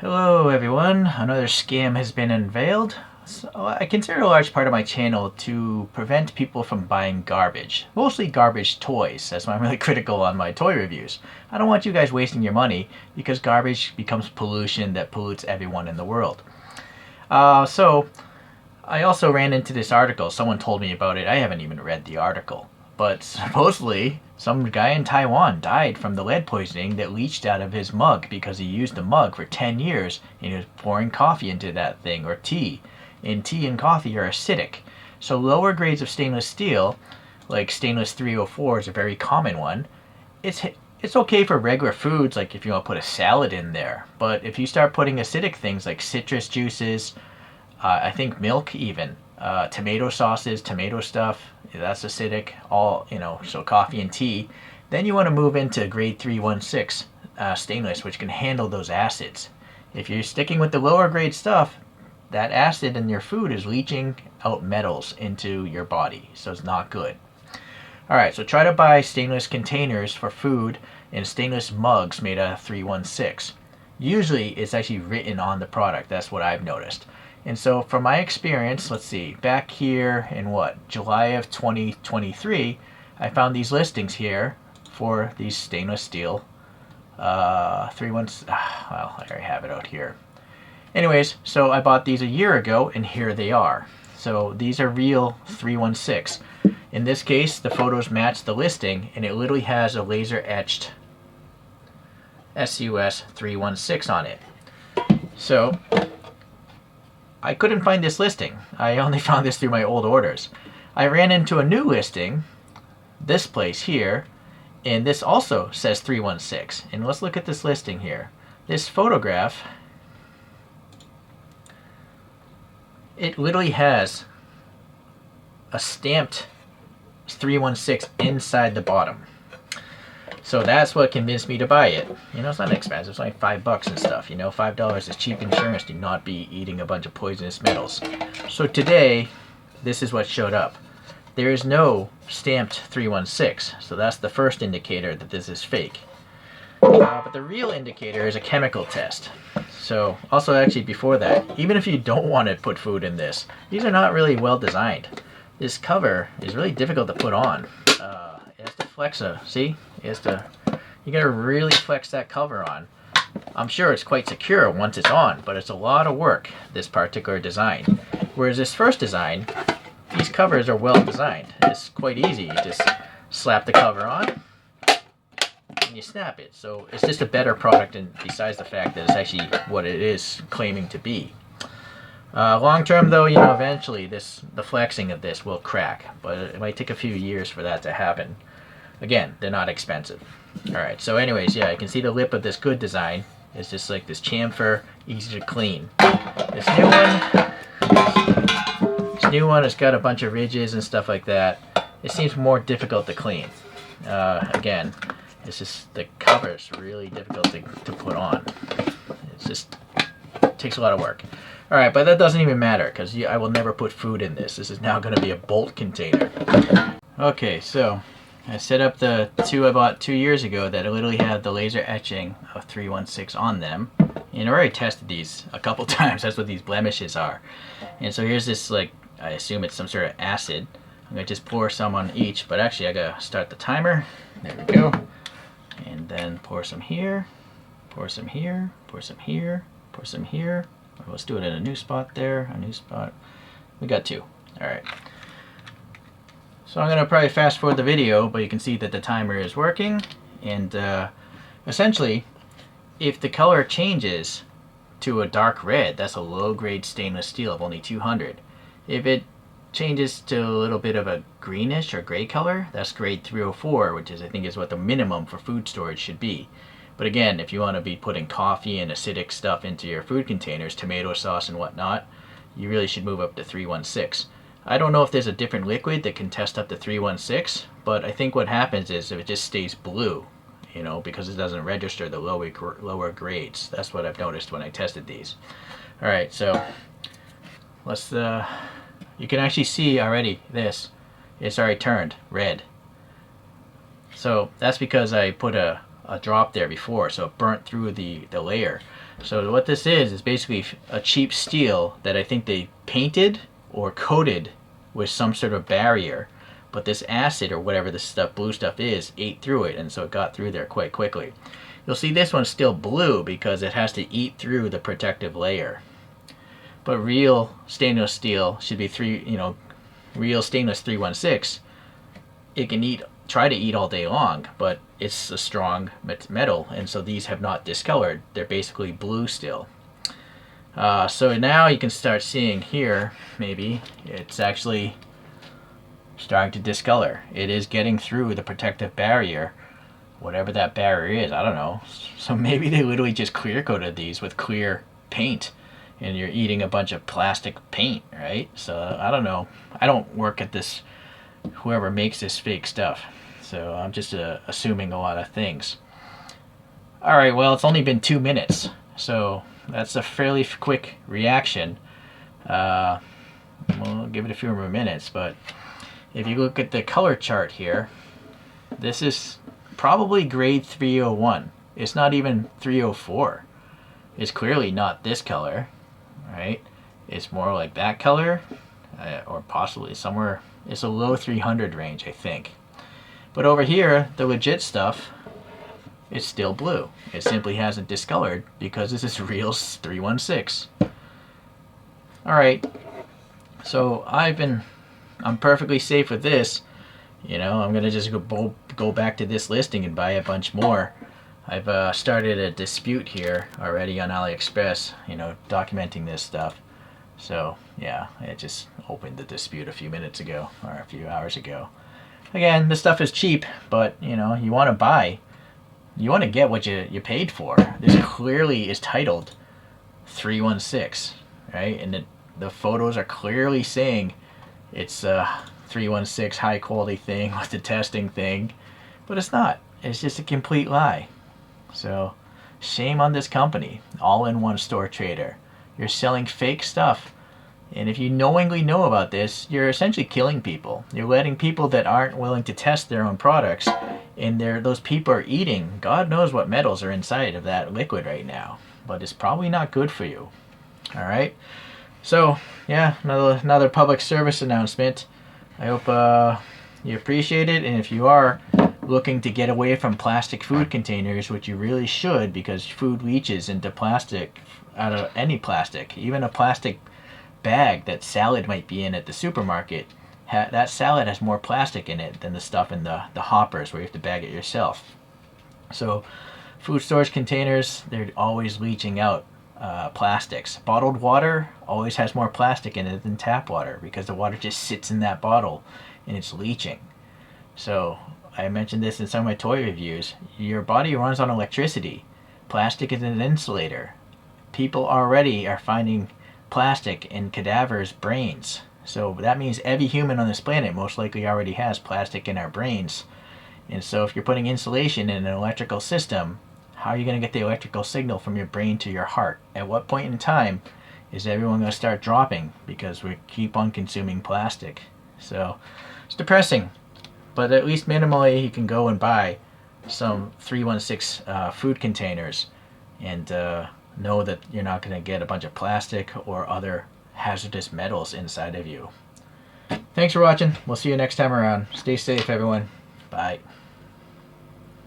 Hello everyone, another scam has been unveiled. So I consider a large part of my channel to prevent people from buying garbage. Mostly garbage toys, that's why I'm really critical on my toy reviews. I don't want you guys wasting your money because garbage becomes pollution that pollutes everyone in the world. So I also ran into this article, someone told me about it, I haven't even read the article. But supposedly, some guy in Taiwan died from the lead poisoning that leached out of his mug because he used the mug for 10 years and he was pouring coffee into that thing, or tea. And tea and coffee are acidic. So lower grades of stainless steel, like stainless 304 is a very common one, it's okay for regular foods, like if you want to put a salad in there. But if you start putting acidic things like citrus juices, I think milk even, tomato sauces, tomato stuff, that's acidic, so coffee and tea. Then you want to move into grade 316 stainless, which can handle those acids. If you're sticking with the lower grade stuff, that acid in your food is leaching out metals into your body, so it's not good. Alright, so try to buy stainless containers for food and stainless mugs made out of 316. Usually it's actually written on the product, that's what I've noticed. And so from my experience, let's see, back here in July of 2023, I found these listings here for these stainless steel 316. Well, I already have it out here. Anyways, so I bought these a year ago and here they are. So these are real 316. In this case, the photos match the listing and it literally has a laser etched SUS 316 on it. So I couldn't find this listing. I only found this through my old orders. I ran into a new listing, this place here, and this also says 316. And let's look at this listing here. This photograph, it literally has a stamped 316 inside the bottom. So that's what convinced me to buy it. It's not expensive. It's like $5 and stuff. $5 is cheap insurance to not be eating a bunch of poisonous metals. So today, this is what showed up. There is no stamped 316. So that's the first indicator that this is fake. But the real indicator is a chemical test. So also actually before that, even if you don't want to put food in this, these are not really well designed. This cover is really difficult to put on. It has to flex you gotta really flex that cover on. I'm sure it's quite secure once it's on, but it's a lot of work, this particular design. Whereas this first design, these covers are well designed. It's quite easy. You just slap the cover on and you snap it. So it's just a better product, and besides the fact that it's actually what it is claiming to be. Long term though, eventually the flexing of this will crack, but it might take a few years for that to happen. Again, they're not expensive. Alright, so anyways, yeah, you can see the lip of this good design. It's just like this chamfer, easy to clean. This new one has got a bunch of ridges and stuff like that. It seems more difficult to clean. Again, it's just the cover is really difficult to put on. It takes a lot of work. Alright, but that doesn't even matter because I will never put food in this. This is now going to be a bolt container. Okay, so I set up the two I bought 2 years ago that literally had the laser etching of 316 on them. And I already tested these a couple times. That's what these blemishes are. And so here's this, I assume it's some sort of acid. I'm going to just pour some on each, but actually I got to start the timer. There we go. And then pour some here, pour some here, pour some here, pour some here. Let's do it in a new spot there, a new spot. We got two. Alright. So I'm going to probably fast forward the video, but you can see that the timer is working. And essentially, if the color changes to a dark red, that's a low grade stainless steel of only 200. If it changes to a little bit of a greenish or gray color, that's grade 304, which I think is what the minimum for food storage should be. But again, if you want to be putting coffee and acidic stuff into your food containers, tomato sauce and whatnot, you really should move up to 316. I don't know if there's a different liquid that can test up to 316, but I think what happens is if it just stays blue, because it doesn't register the lower grades. That's what I've noticed when I tested these. Alright, so let's, you can actually see already this. It's already turned red. So that's because I put a drop there before, so it burnt through the layer. So what this is basically a cheap steel that I think they painted or coated with some sort of barrier, but this acid or whatever this stuff, blue stuff is, ate through it, and so it got through there quite quickly. You'll see this one's still blue because it has to eat through the protective layer. But real stainless steel should be real stainless 316. It can try to eat all day long, but it's a strong metal, and so these have not discolored. They're basically blue still. So now you can start seeing here, maybe, it's actually starting to discolor. It is getting through the protective barrier, whatever that barrier is, I don't know. So maybe they literally just clear coated these with clear paint, and you're eating a bunch of plastic paint, right? So I don't know. I don't work at this, whoever makes this fake stuff. So I'm just assuming a lot of things. All right, well, it's only been 2 minutes, so that's a fairly quick reaction. We'll give it a few more minutes, but if you look at the color chart here, this is probably grade 301. It's not even 304. It's clearly not this color, right? It's more like that color, or possibly somewhere, it's a low 300 range, I think. But over here, the legit stuff, it's still blue. It simply hasn't discolored because this is real 316. All right, so I'm perfectly safe with this. You know, I'm gonna just go back to this listing and buy a bunch more. I've started a dispute here already on Aliexpress, you know, documenting this stuff. So yeah, I just opened the dispute a few minutes ago, or a few hours ago. Again, this stuff is cheap, but you know, you want to get what you paid for. This clearly is titled 316, right? And the photos are clearly saying it's a 316 high quality thing with the testing thing, but it's not. It's just a complete lie. So shame on this company, all-in-one store trader. You're selling fake stuff. And if you knowingly know about this, you're essentially killing people. You're letting people that aren't willing to test their own products, and those people are eating, God knows what metals are inside of that liquid right now. But it's probably not good for you. All right? So, yeah, another public service announcement. I hope you appreciate it, and if you are looking to get away from plastic food containers, which you really should, because food leaches into plastic, out of any plastic, even a plastic bag that salad might be in at the supermarket, that salad has more plastic in it than the stuff in the hoppers where you have to bag it yourself. So food storage containers, they're always leaching out plastics. Bottled water always has more plastic in it than tap water because the water just sits in that bottle and it's leaching. So I mentioned this in some of my toy reviews. Your body runs on electricity. Plastic is an insulator. People already are finding plastic in cadavers' brains. So that means every human on this planet most likely already has plastic in our brains. And so if you're putting insulation in an electrical system, how are you going to get the electrical signal from your brain to your heart? At what point in time is everyone going to start dropping because we keep on consuming plastic? So it's depressing. But at least minimally you can go and buy some 316 food containers and know that you're not going to get a bunch of plastic or other hazardous metals inside of you. Thanks for watching. We'll see you next time around. Stay safe, everyone. Bye.